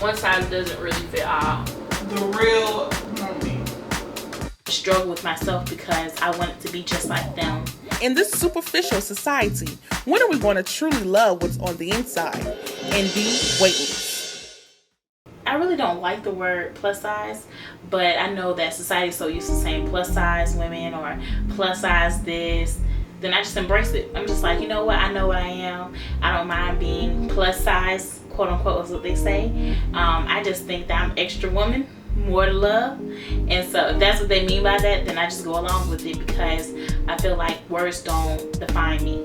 One size doesn't really fit all. The real woman. Struggle with myself because I wanted to be just like them. In this superficial society, when are we going to truly love what's on the inside and be weightless? I really don't like the word plus size, but I know that society is so used to saying plus size women or plus size this. Then I just embrace it. I'm just like, you know what? I know what I am. I don't mind being plus size, quote unquote, is what they say. I just think that I'm extra woman, more to love. And so if that's what they mean by that, then I just go along with it because I feel like words don't define me.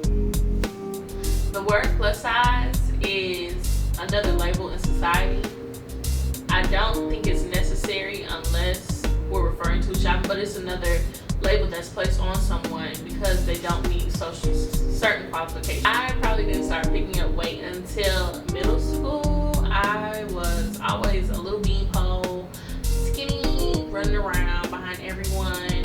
The word plus size is another label in society. I don't think it's necessary unless we're referring to each other, but it's another label that's placed on someone because they don't meet certain qualifications. I probably didn't start picking up weight until middle school. I was always a little beanpole, skinny, running around behind everyone.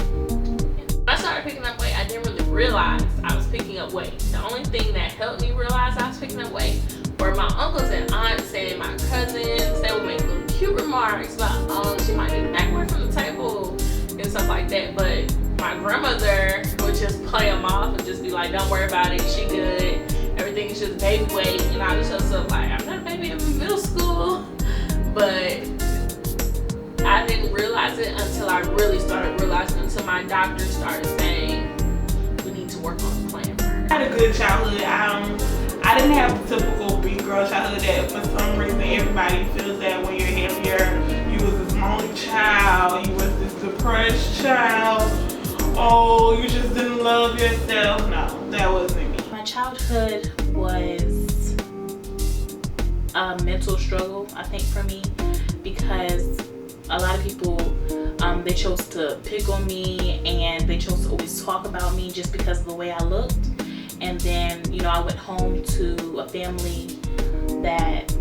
When I started picking up weight, I didn't really realize I was picking up weight. The only thing that helped me realize I was picking up weight were my uncles and aunts and my cousins. They would make little cute remarks about, oh, she might need to back away from the table and stuff like that. But my grandmother would just play them off and just be like, don't worry about it, she good, everything is just baby weight, and all this other stuff. Like, I'm not a baby, I'm in middle school. But I didn't realize it until I really started realizing, until my doctor started saying, we need to work on the plan for her. I had a good childhood. I didn't have the typical big girl childhood that for some reason everybody feels that when you're heavier, you was this lonely child, you was this depressed child. Oh, you just didn't love yourself. No, that wasn't me. My childhood was a mental struggle, I think, for me, because a lot of people, they chose to pick on me and they chose to always talk about me just because of the way I looked. And then, you know, I went home to a family that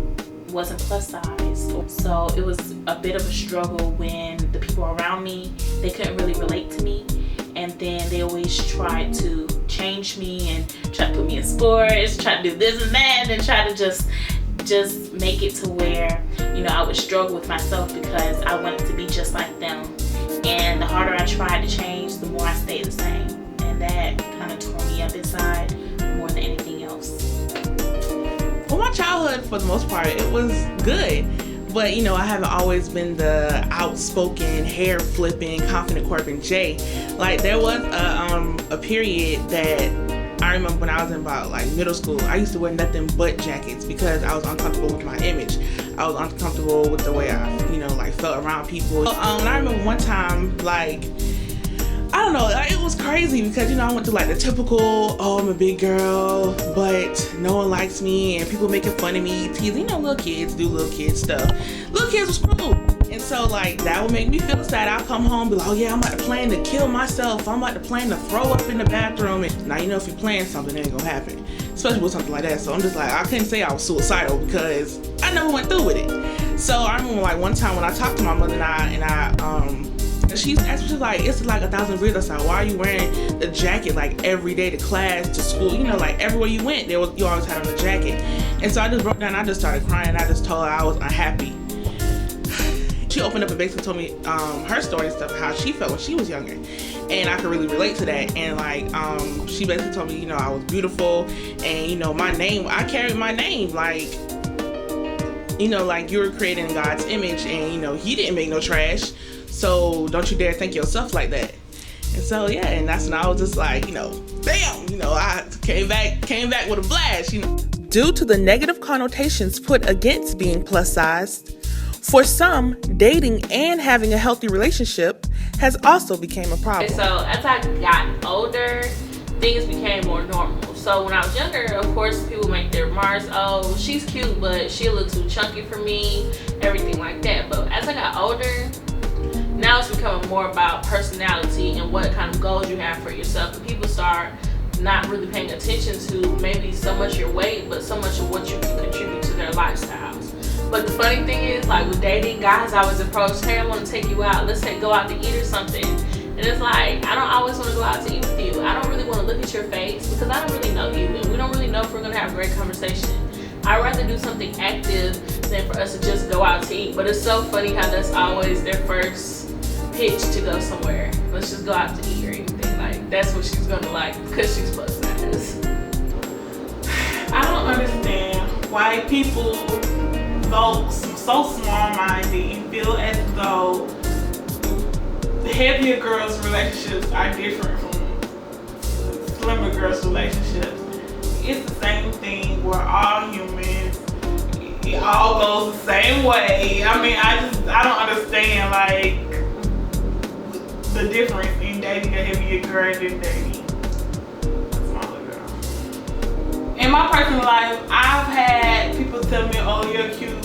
wasn't plus size. So it was a bit of a struggle when the people around me, they couldn't really relate to me. And then they always tried to change me and try to put me in sports, try to do this and that, and try to just make it to where, you know, I would struggle with myself because I wanted to be just like them. And the harder I tried to change, the more I stayed the same. And that kind of tore me up inside more than anything else. Well, my childhood, for the most part, it was good. But, you know, I haven't always been the outspoken, hair flipping, confident Corbin J. Like, there was a period that I remember when I was in about like middle school, I used to wear nothing but jackets because I was uncomfortable with my image. I was uncomfortable with the way I, you know, like felt around people. And I remember one time, like, I don't know, it was crazy because, you know, I went through like the typical, oh, I'm a big girl, but no one likes me and people making fun of me, teasing. You know, little kids do little kid stuff. Little kids was cool. And so, like, that would make me feel sad. I'll come home and be like, oh yeah, I'm about to plan to kill myself. I'm about to plan to throw up in the bathroom. And now, you know, if you plan something, it ain't gonna happen. Especially with something like that. So I'm just like, I couldn't say I was suicidal because I never went through with it. So I remember like one time when I talked to my mother and she asked me, she's like, it's like 1,000 degrees outside. Why are you wearing the jacket like every day to class, to school? You know, like everywhere you went, you always had on the jacket. And so I just broke down, I just started crying. I just told her I was unhappy. She opened up and basically told me her story and stuff, how she felt when she was younger. And I could really relate to that. And like, she basically told me, you know, I was beautiful and, you know, my name, I carried my name. Like, you know, like you were created in God's image and, you know, he didn't make no trash. So don't you dare think yourself like that. And so, yeah, and that's when I was just like, you know, bam, you know, I came back with a blast, you know. Due to the negative connotations put against being plus sized, for some, dating and having a healthy relationship has also became a problem. So as I got older, things became more normal. So when I was younger, of course, people make their remarks, oh, she's cute, but she looks too chunky for me, everything like that. But as I got older, now it's becoming more about personality and what kind of goals you have for yourself. And people start not really paying attention to maybe so much your weight, but so much of what you can contribute to their lifestyles. But the funny thing is, like with dating, guys always approach, hey, I want to take you out. Let's go out to eat or something. And it's like, I don't always want to go out to eat with you. I don't really want to look at your face because I don't really know you. And we don't really know if we're going to have a great conversation. I'd rather do something active than for us to just go out to eat. But it's so funny how that's always their first pitch to go somewhere. Let's just go out to eat or anything. Like, that's what she's gonna like because she's plus size. I don't understand why people, folks, so small-minded and feel as though heavier girls' relationships are different from slimmer girls' relationships. It's the same thing. We're all humans. It all goes the same way. I mean, I don't understand like the difference in dating a heavier girl than dating a smaller girl. In my personal life, I've had people tell me, "Oh, you're cute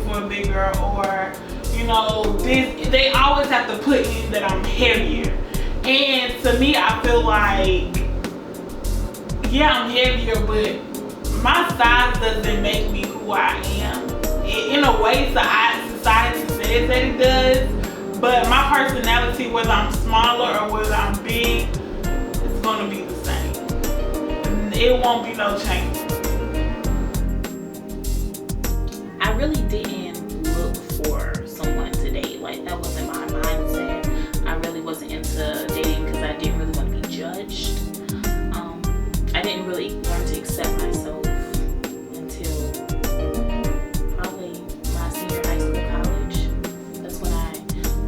for a big girl," or you know, they always have to put in that I'm heavier. And to me, I feel like, yeah, I'm heavier, but my size doesn't make me who I am. In a way, society says that it does, but my personality, whether I'm smaller or whether I'm big, it's gonna be the same. It won't be no change. I really didn't look for someone to date. Like, that wasn't my mindset. I really wasn't into dating because I didn't really want to be judged. I didn't really learn to accept myself until probably my senior high school, college. That's when I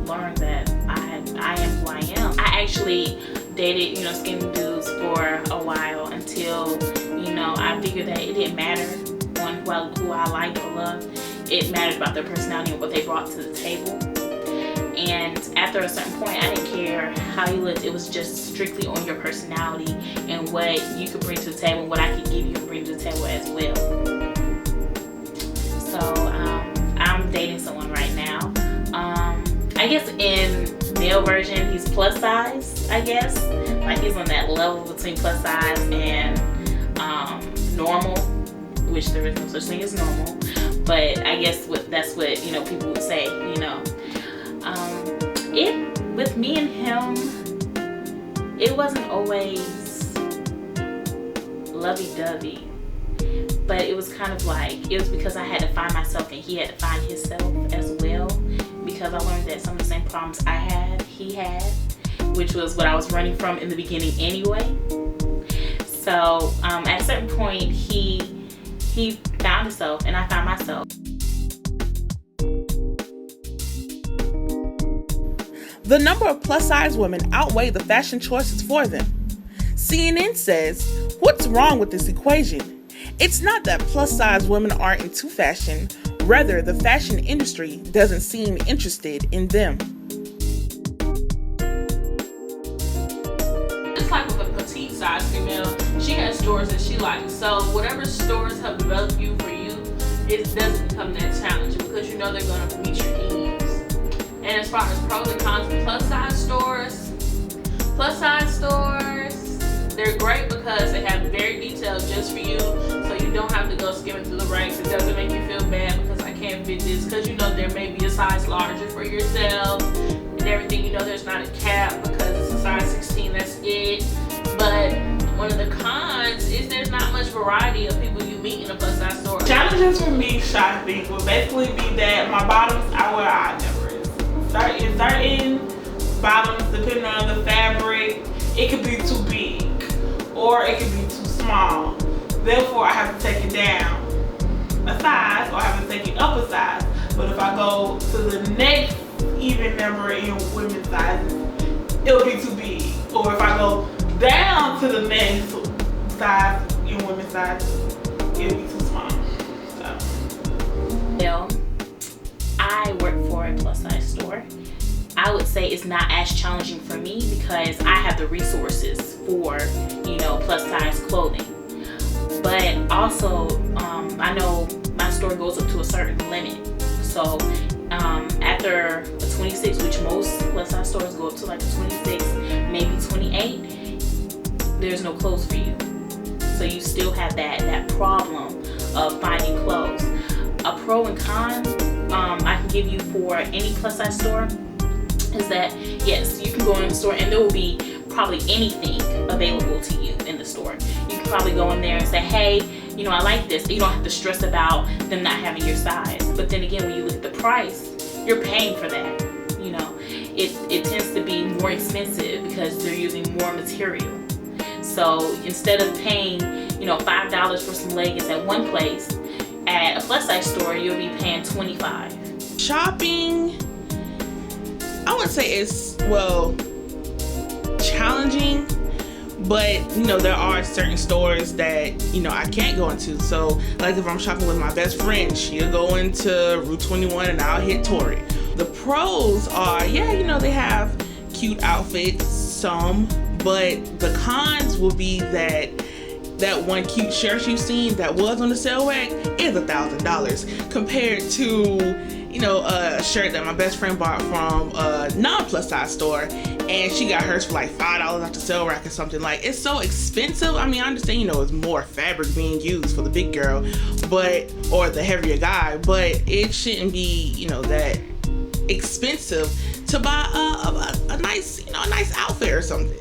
learned that I am who I am. I actually dated, skinny dudes for a while until, I figured that it didn't matter on who I liked or loved. It mattered about their personality and what they brought to the table. And after a certain point, I didn't care how you looked. It was just strictly on your personality and what you could bring to the table, what I could give you and bring to the table as well. So I'm dating someone right now. I guess in male version, he's plus size, I guess. Like, he's on that level between plus size and normal, which there is no such thing as normal. But I guess that's what people would say, with me and him, it wasn't always lovey-dovey, but it was kind of like, it was because I had to find myself and he had to find himself as well, because I learned that some of the same problems I had, he had, which was what I was running from in the beginning anyway. So at a certain point, he found himself and I found myself. The number of plus-size women outweigh the fashion choices for them. CNN says, what's wrong with this equation? It's not that plus-size women aren't into fashion, rather the fashion industry doesn't seem interested in them. Just like with a petite size female, she has stores that she likes. So whatever stores have developed you for you, it doesn't become that challenging because they're going to meet your needs. And as far as pros and cons of plus size stores, they're great because they have very detailed just for you, so you don't have to go skimming through the ranks. It doesn't make you feel bad because I can't fit this, because there may be a size larger for yourself and everything. There's not a cap because it's a size 16, that's it. But one of the cons is there's not much variety of people you meet in a plus size store. Challenges for me shopping will basically be that my bottoms, I wear odd numbers. Certain bottoms, depending on the fabric, it could be too big or it could be too small. Therefore, I have to take it down a size or I have to take it up a size. But if I go to the next even number in women's sizes, it'll be too big. Or if I go down to the next size in women's sizes, it'll be too small. I work for a plus size store. I would say it's not as challenging for me because I have the resources for, plus size clothing. But also, I know my store goes up to a certain limit. So after a 26, which most plus size stores go up to like a 26, maybe 28, there's no clothes for you. So you still have that problem of finding clothes. A pro and con I can give you for any plus size store is that, yes, you can go in the store and there will be probably anything available to you in the store. You can probably go in there and say, hey, you know, I like this. You don't have to stress about them not having your size. But then again, when you look at the price, you're paying for that. You know, it tends to be more expensive because they're using more material. So instead of paying, you know, $5 for some leggings at one place, at a plus size store, you'll be paying $25. Shopping, I wouldn't say it's, well, challenging, but you know, there are certain stores that, you know, I can't go into. So like if I'm shopping with my best friend, she'll go into Route 21 and I'll hit Torrid. The pros are, yeah, you know, they have cute outfits, some, but the cons will be that one cute shirt you've seen that was on the sale rack is $1,000 compared to, you know, a shirt that my best friend bought from a non-plus size store, and she got hers for like $5 off the sale rack or something. Like, it's so expensive. I mean, I understand, you know, it's more fabric being used for the big girl, but, or the heavier guy, but it shouldn't be, you know, that expensive to buy a nice, you know, a nice outfit or something.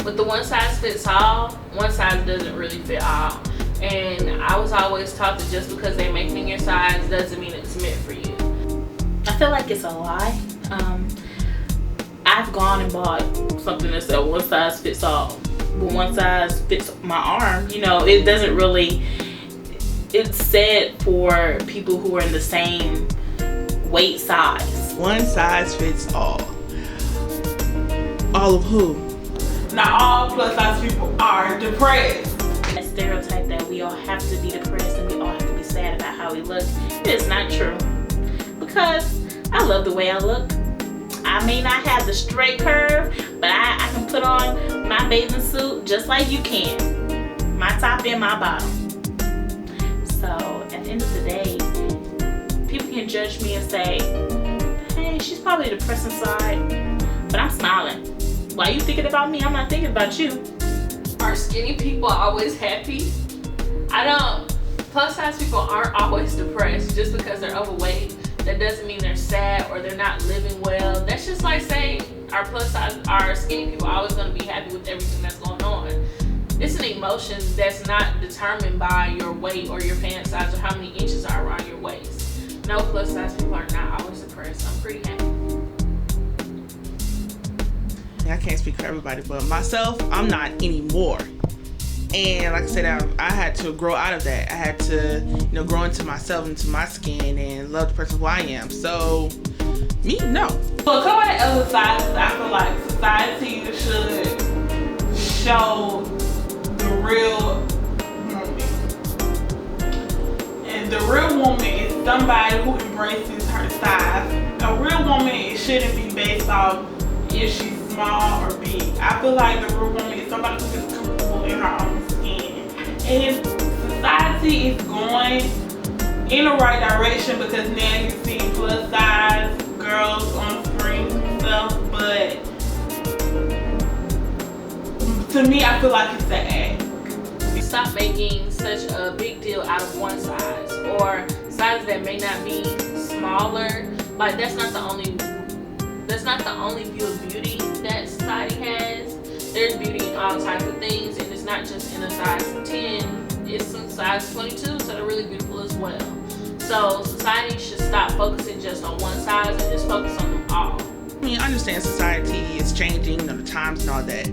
With the one size fits all, one size doesn't really fit all. And I was always taught that just because they make it in your size doesn't mean it's meant for you. I feel like it's a lie. I've gone and bought something that said one size fits all, but one size fits my arm. You know, it doesn't really, it's said for people who are in the same weight size. One size fits all. All of who? Not all plus size people are depressed. That stereotype that we all have to be depressed and we all have to be sad about how we look, it's not true. Because I love the way I look. I may not have the straight curve, but I can put on my bathing suit just like you can. My top and my bottom. So at the end of the day, people can judge me and say, hey, she's probably depressed inside, but I'm smiling. Why are you thinking about me? I'm not thinking about you. Are skinny people always happy? Plus size people aren't always depressed. Just because they're overweight, that doesn't mean they're sad or they're not living well. That's just like saying our skinny people are always going to be happy with everything that's going on. It's an emotion that's not determined by your weight or your pant size or how many inches are around your waist. No, plus size people are not always depressed. I'm pretty happy. I can't speak for everybody, but myself, I'm not anymore. And like I said, I had to grow out of that. I had to, you know, grow into myself, into my skin, and love the person who I am. So, me, no. So a couple of the other sides, I feel like society should show the real woman. And the real woman is somebody who embraces her size. A real woman, it shouldn't be based off if she's small or big. I feel like the real woman is somebody who is comfortable in her own skin. And if society is going in the right direction, because now you see plus size girls on screen and stuff, but to me, I feel like it's an act. Stop making such a big deal out of one size or sizes that may not be smaller. Like that's not the only view of beauty that society has. There's beauty in all types of things, and it's not just in a size 10. It's some size 22s that are really beautiful as well. So society should stop focusing just on one size and just focus on them all. I mean, I understand society is changing, you know, the times and all that,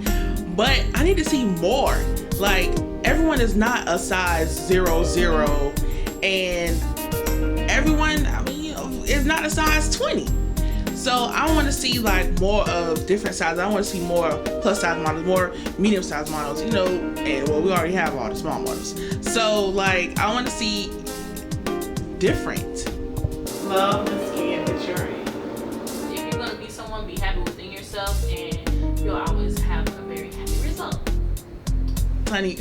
but I need to see more. Like, everyone is not a size 00, and everyone, I mean, you know, is not a size 20. So I want to see like more of different sizes. I want to see more plus size models, more medium size models, you know, and well, we already have all the small models. So like, I want to see different. Love the skin that you're in. If you're going to be someone, be happy within yourself, and you'll always have a very happy result. Honey,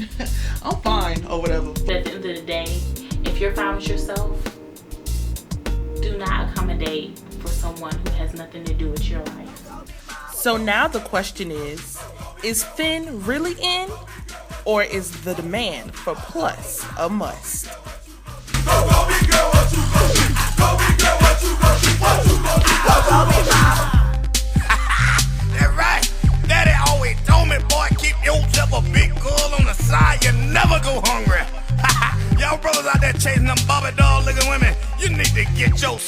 I'm fine or whatever. But at the end of the day, if you're fine with yourself, do not accommodate for someone who has nothing to do with your life. So now the question is thin really in, or is the demand for plus a must? That's right. Daddy always told me, boy, keep yourself a big girl on the side. You never go hungry.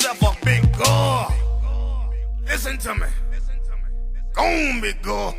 yourself a big girl. Listen to me. Gone, big girl.